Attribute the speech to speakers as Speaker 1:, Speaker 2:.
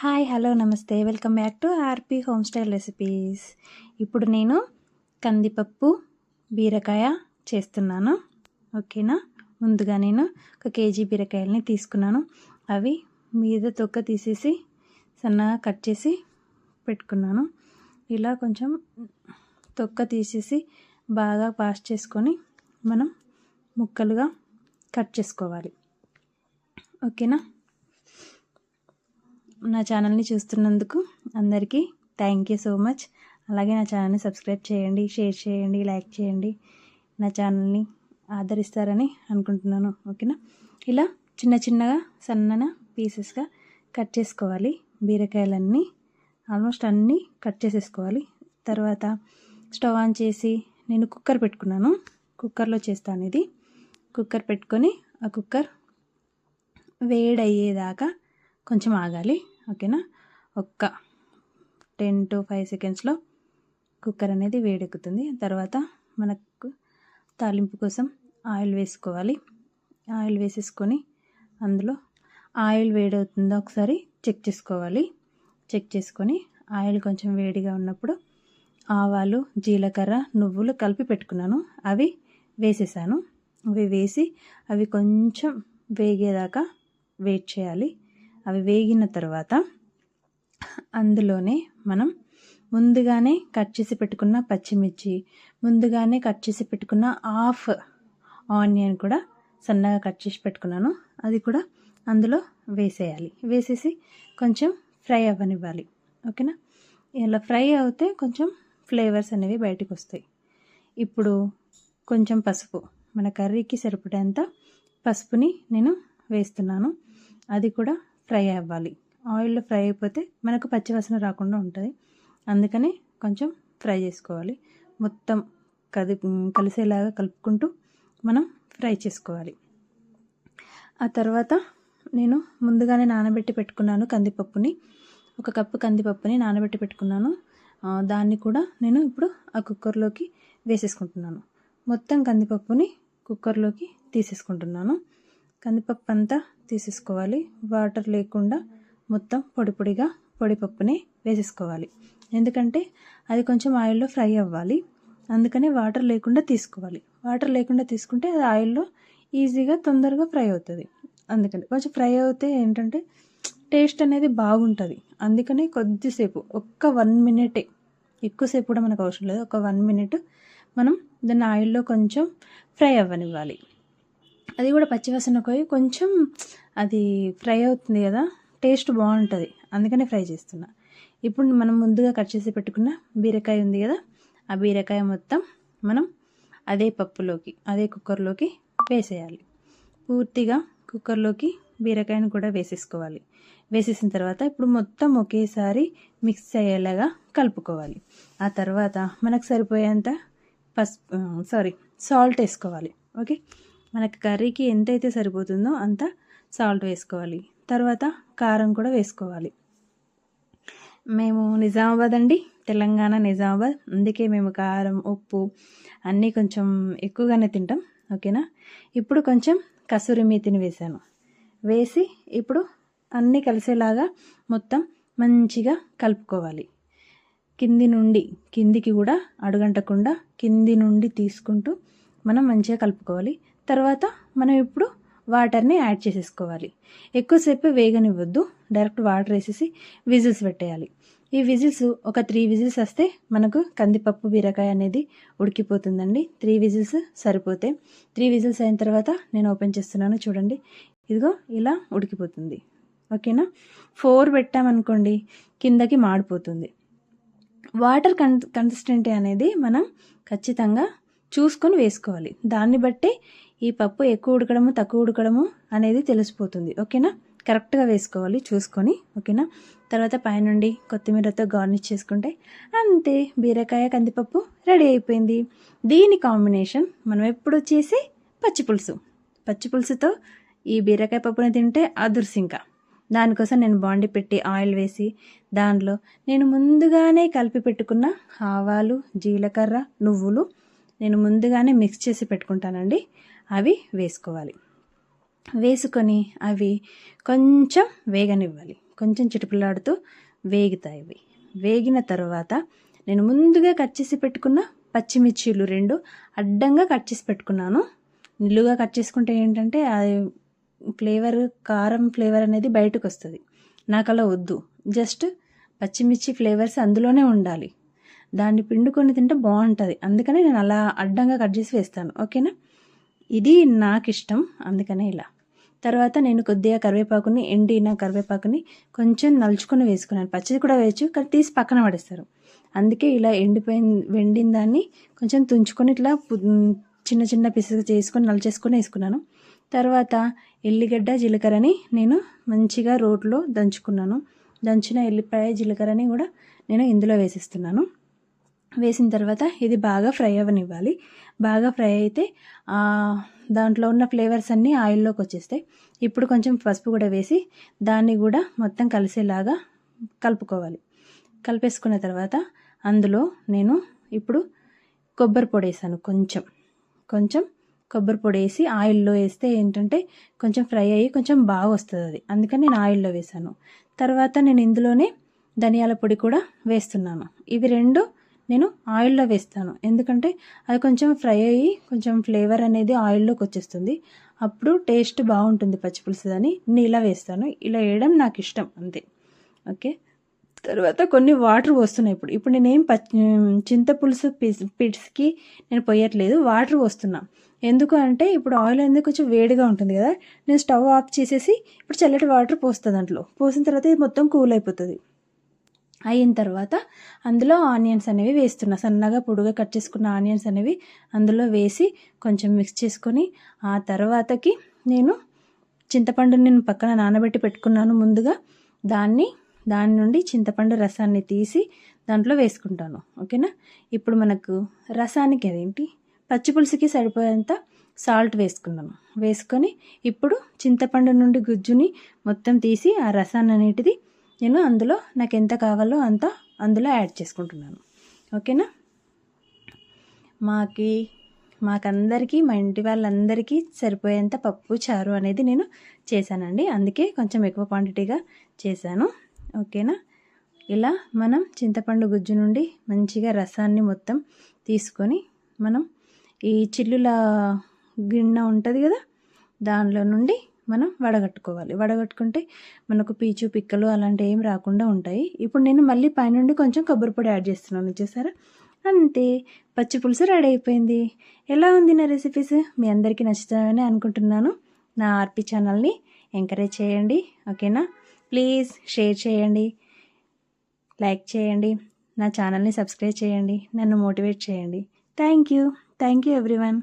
Speaker 1: Hi hello నమస్తే welcome back to RP home style recipes. ఇప్పుడు నేను కందిపప్పు బీరకాయ చేస్తున్నాను. ఓకేనా. ముందుగా నేను 1 కేజీ బీరకాయలని తీసుకున్నాను. అవి మీద తొక్క తీసేసి సన్నగా కట్ చేసి పెట్టుకున్నాను. ఇలా కొంచెం తొక్క తీసేసి బాగా వాష్ చేసుకొని మనం ముక్కలుగా కట్ చేసుకోవాలి. ఓకేనా. నా ఛానల్ని చూస్తున్నందుకు అందరికీ థ్యాంక్ యూ సో మచ్. అలాగే నా ఛానల్ని సబ్స్క్రైబ్ చేయండి, షేర్ చేయండి, లైక్ చేయండి. నా ఛానల్ని ఆదరిస్తారని అనుకుంటున్నాను. ఓకేనా. ఇలా చిన్న చిన్నగా సన్నగా పీసెస్గా కట్ చేసుకోవాలి. బీరకాయలన్నీ ఆల్మోస్ట్ అన్నీ కట్ చేసేసుకోవాలి. తర్వాత స్టవ్ ఆన్ చేసి నేను కుక్కర్ పెట్టుకున్నాను. కుక్కర్లో చేస్తాను ఇది. కుక్కర్ పెట్టుకొని ఆ కుక్కర్ వేడయ్యేదాకా కొంచెం ఆగాలి. ఓకేనా. ఒక్క 10 to 5 సెకండ్స్లో కుక్కర్ అనేది వేడెక్కుతుంది. తర్వాత మనకు తాలింపు కోసం ఆయిల్ వేసుకోవాలి. ఆయిల్ వేసేసుకొని అందులో ఆయిల్ వేడవుతుందో ఒకసారి చెక్ చేసుకోవాలి. చెక్ చేసుకొని ఆయిల్ కొంచెం వేడిగా ఉన్నప్పుడు ఆవాలు, జీలకర్ర, నువ్వులు కలిపి పెట్టుకున్నాను. అవి వేసేసాను. అవి వేసి అవి కొంచెం వేగేదాకా వెయిట్ చేయాలి. అవి వేగిన తర్వాత అందులోనే మనం ముందుగానే కట్ చేసి పెట్టుకున్న పచ్చిమిర్చి, ముందుగానే కట్ చేసి పెట్టుకున్న హాఫ్ ఆనియన్ కూడా సన్నగా కట్ చేసి పెట్టుకున్నాను. అది కూడా అందులో వేసేయాలి. వేసేసి కొంచెం ఫ్రై అవ్వనివ్వాలి. ఓకేనా. ఇలా ఫ్రై అవుతే కొంచెం ఫ్లేవర్స్ అనేవి బయటకు వస్తాయి. ఇప్పుడు కొంచెం పసుపు, మన కర్రీకి సరిపడేంత పసుపుని నేను వేస్తున్నాను. అది కూడా ఫ్రై అవ్వాలి. ఆయిల్లో ఫ్రై అయిపోతే మనకు పచ్చివాసన రాకుండా ఉంటుంది. అందుకని కొంచెం ఫ్రై చేసుకోవాలి. మొత్తం కలిసేలాగా కలుపుకుంటూ మనం ఫ్రై చేసుకోవాలి. ఆ తర్వాత నేను ముందుగానే నానబెట్టి పెట్టుకున్నాను కందిపప్పుని. 1 కప్పు కందిపప్పుని నానబెట్టి పెట్టుకున్నాను. దాన్ని కూడా నేను ఇప్పుడు ఆ కుక్కర్లోకి వేసేసుకుంటున్నాను. మొత్తం కందిపప్పుని కుక్కర్లోకి తీసేసుకుంటున్నాను. కందిపప్పు అంతా తీసేసుకోవాలి. వాటర్ లేకుండా మొత్తం పొడి పప్పుని వేసేసుకోవాలి. ఎందుకంటే అది కొంచెం ఆయిల్లో ఫ్రై అవ్వాలి. అందుకని వాటర్ లేకుండా తీసుకోవాలి. వాటర్ లేకుండా తీసుకుంటే అది ఆయిల్లో ఈజీగా తొందరగా ఫ్రై అవుతుంది. అందుకని కొంచెం ఫ్రై అవుతే ఏంటంటే టేస్ట్ అనేది బాగుంటుంది. అందుకని కొద్దిసేపు 1 మినిటే, ఎక్కువసేపు కూడా మనకు అవసరం లేదు. 1 మినిట్ మనం దాన్ని ఆయిల్లో కొంచెం ఫ్రై అవ్వనివ్వాలి. అది కూడా పచ్చివాసన పోయి కొంచెం అది ఫ్రై అవుతుంది కదా, టేస్ట్ బాగుంటుంది. అందుకనే ఫ్రై చేస్తున్నా. ఇప్పుడు మనం ముందుగా కట్ చేసి పెట్టుకున్న బీరకాయ ఉంది కదా, ఆ బీరకాయ మొత్తం మనం అదే పప్పులోకి, అదే కుక్కర్లోకి వేసేయాలి. పూర్తిగా కుక్కర్లోకి బీరకాయను కూడా వేసేసుకోవాలి. వేసేసిన తర్వాత ఇప్పుడు మొత్తం ఒకేసారి మిక్స్ అయ్యేలాగా కలుపుకోవాలి. ఆ తర్వాత మనకు సరిపోయేంత సాల్ట్ వేసుకోవాలి. ఓకే. మనకు కర్రీకి ఎంతైతే సరిపోతుందో అంత సాల్ట్ వేసుకోవాలి. తర్వాత కారం కూడా వేసుకోవాలి. మేము నిజామాబాద్ అండి, తెలంగాణ నిజామాబాద్. అందుకే మేము కారం, ఉప్పు అన్నీ కొంచెం ఎక్కువగానే తింటాం. ఓకేనా. ఇప్పుడు కొంచెం కసూరి మేతిని వేసాను. వేసి ఇప్పుడు అన్నీ కలిసేలాగా మొత్తం మంచిగా కలుపుకోవాలి. కింది నుండి కిందికి కూడా అడుగంటకుండా కింది నుండి తీసుకుంటూ మనం మంచిగా కలుపుకోవాలి. తర్వాత మనం ఇప్పుడు వాటర్ని యాడ్ చేసేసుకోవాలి. ఎక్కువసేపు వేగనివ్వద్దు. డైరెక్ట్ వాటర్ వేసేసి విజిల్స్ పెట్టేయాలి. ఈ విజిల్స్ ఒక 3 విజిల్స్ వస్తే మనకు కందిపప్పు బీరకాయ అనేది ఉడికిపోతుందండి. 3 విజిల్స్ సరిపోతే 3 విజిల్స్ అయిన తర్వాత నేను ఓపెన్ చేస్తున్నాను. చూడండి, ఇదిగో ఇలా ఉడికిపోతుంది. ఓకేనా. 4 పెట్టామనుకోండి కిందకి మాడిపోతుంది. వాటర్ కన్సిస్టెంటీ అనేది మనం ఖచ్చితంగా చూసుకొని వేసుకోవాలి. దాన్ని బట్టి ఈ పప్పు ఎక్కువ ఉడకడము తక్కువ ఉడకడము అనేది తెలిసిపోతుంది. ఓకేనా. కరెక్ట్గా వేసుకోవాలి చూసుకొని. ఓకేనా. తర్వాత పైనుండి కొత్తిమీరతో గార్నిష్ చేసుకుంటే అంతే, బీరకాయ కందిపప్పు రెడీ అయిపోయింది. దీని కాంబినేషన్ మనం ఎప్పుడు వచ్చేసి పచ్చిపులుసుతో ఈ బీరకాయ పప్పుని తింటే అదుర్సింకా. దానికోసం నేను బాండి పెట్టి ఆయిల్ వేసి దానిలో నేను ముందుగానే కలిపి పెట్టుకున్న ఆవాలు, జీలకర్ర, నువ్వులు నేను ముందుగానే మిక్స్ చేసి పెట్టుకుంటానండి. అవి వేసుకోవాలి. వేసుకొని అవి కొంచెం వేగనివ్వాలి. కొంచెం చిటపలాడుతూ వేగుతాయి. ఇవి వేగిన తర్వాత నేను ముందుగా కట్ చేసి పెట్టుకున్న పచ్చిమిర్చీలు 2 అడ్డంగా కట్ చేసి పెట్టుకున్నాను. నిలువుగా కట్ చేసుకుంటే ఏంటంటే అది ఫ్లేవర్, కారం ఫ్లేవర్ అనేది బయటకు వస్తుంది. నాకు అలా వద్దు, జస్ట్ పచ్చిమిర్చి ఫ్లేవర్స్ అందులోనే ఉండాలి. దాన్ని పిండుకొని తింటే బాగుంటుంది. అందుకనే నేను అలా అడ్డంగా కట్ చేసి వేస్తాను. ఓకేనా, ఇది నాకు ఇష్టం, అందుకనే ఇలా. తర్వాత నేను కొద్దిగా కరివేపాకుని, ఎండిన కరివేపాకుని కొంచెం నలుచుకొని వేసుకున్నాను. పచ్చిది కూడా వేయచ్చు, కానీ తీసి పక్కన పడేస్తారు. అందుకే ఇలా వెండిన దాన్ని కొంచెం తుంచుకొని ఇట్లా చిన్న చిన్న పీసెస్ చేసుకొని నలిచేసుకొని వేసుకున్నాను. తర్వాత ఎల్లిగడ్డ, జీలకర్రని నేను మంచిగా రోట్లో దంచుకున్నాను. దంచిన ఎల్లిపాయ, జీలకర్రని కూడా నేను ఇందులో వేసిస్తున్నాను. వేసిన తర్వాత ఇది బాగా ఫ్రై అవ్వనివ్వాలి. బాగా ఫ్రై అయితే దాంట్లో ఉన్న ఫ్లేవర్స్ అన్నీ ఆయిల్లోకి వచ్చేస్తాయి. ఇప్పుడు కొంచెం పసుపు కూడా వేసి దాన్ని కూడా మొత్తం కలిసేలాగా కలుపుకోవాలి. కలిపేసుకున్న తర్వాత అందులో నేను ఇప్పుడు కొబ్బరి పొడి వేసాను. కొంచెం కొబ్బరి పొడి వేసి ఆయిల్లో వేస్తే ఏంటంటే కొంచెం ఫ్రై అయ్యి కొంచెం బాగా వస్తుంది అది. అందుకని నేను ఆయిల్లో వేసాను. తర్వాత నేను ఇందులోనే ధనియాల పొడి కూడా వేస్తున్నాను. ఇవి 2 నేను ఆయిల్లో వేస్తాను. ఎందుకంటే అది కొంచెం ఫ్రై అయ్యి కొంచెం ఫ్లేవర్ అనేది ఆయిల్లోకి వచ్చేస్తుంది. అప్పుడు టేస్ట్ బాగుంటుంది పచ్చిపులుసు అని నేను ఇలా వేస్తాను. ఇలా వేయడం నాకు ఇష్టం, అంతే. ఓకే, తర్వాత కొన్ని వాటర్ పోస్తున్నాయి. ఇప్పుడు నేనేం చింతపులుసు పిడ్స్కి నేను పోయట్లేదు, వాటర్ పోస్తున్నా. ఎందుకు అంటే ఇప్పుడు ఆయిల్ అనేది కొంచెం వేడిగా ఉంటుంది కదా, నేను స్టవ్ ఆఫ్ చేసేసి ఇప్పుడు చల్లటి వాటర్ పోస్తుంది. దాంట్లో పోసిన తర్వాత ఇది మొత్తం కూల్ అయిపోతుంది. అయిన తర్వాత అందులో ఆనియన్స్ అనేవి వేస్తున్నా. సన్నగా పొడుగా కట్ చేసుకున్న ఆనియన్స్ అనేవి అందులో వేసి కొంచెం మిక్స్ చేసుకొని ఆ తర్వాతకి నేను చింతపండు నేను పక్కన నానబెట్టి పెట్టుకున్నాను ముందుగా. దాని నుండి చింతపండు రసాన్ని తీసి దాంట్లో వేసుకుంటాను. ఓకేనా, ఇప్పుడు మనకు రసానికి అదేంటి పచ్చిపులుసుకి సరిపోయేంత సాల్ట్ వేసుకున్నాను. వేసుకొని ఇప్పుడు చింతపండు నుండి గుజ్జుని మొత్తం తీసి ఆ రసాన్ని అనేటిది నేను అందులో నాకు ఎంత కావాలో అంత అందులో యాడ్ చేసుకుంటున్నాను. ఓకేనా, మాకందరికీ, మా ఇంటి వాళ్ళందరికీ సరిపోయేంత పప్పు చారు అనేది నేను చేశానండి. అందుకే కొంచెం ఎక్కువ క్వాంటిటీగా చేశాను. ఓకేనా, ఇలా మనం చింతపండు గుజ్జు నుండి మంచిగా రసాన్ని మొత్తం తీసుకొని మనం ఈ చిల్లుల గిన్నె ఉంటుంది కదా, దానిలో నుండి మనం వడగట్టుకోవాలి. వడగట్టుకుంటే మనకు పీచు, పిక్కలు అలాంటివి ఏం రాకుండా ఉంటాయి. ఇప్పుడు నేను మళ్ళీ పైనుండి కొంచెం కొబ్బరి పొడి యాడ్ చేస్తున్నాను. చూసారా, అంతే, పచ్చి పులుసు రెడీ అయిపోయింది. ఎలా ఉంది నా రెసిపీస్? మీ అందరికీ నచ్చుతాయని అనుకుంటున్నాను. నా ఆర్పి ఛానల్ని ఎంకరేజ్ చేయండి. ఓకేనా, ప్లీజ్ షేర్ చేయండి, లైక్ చేయండి, నా ఛానల్ని సబ్స్క్రైబ్ చేయండి, నన్ను మోటివేట్ చేయండి. Thank you everyone.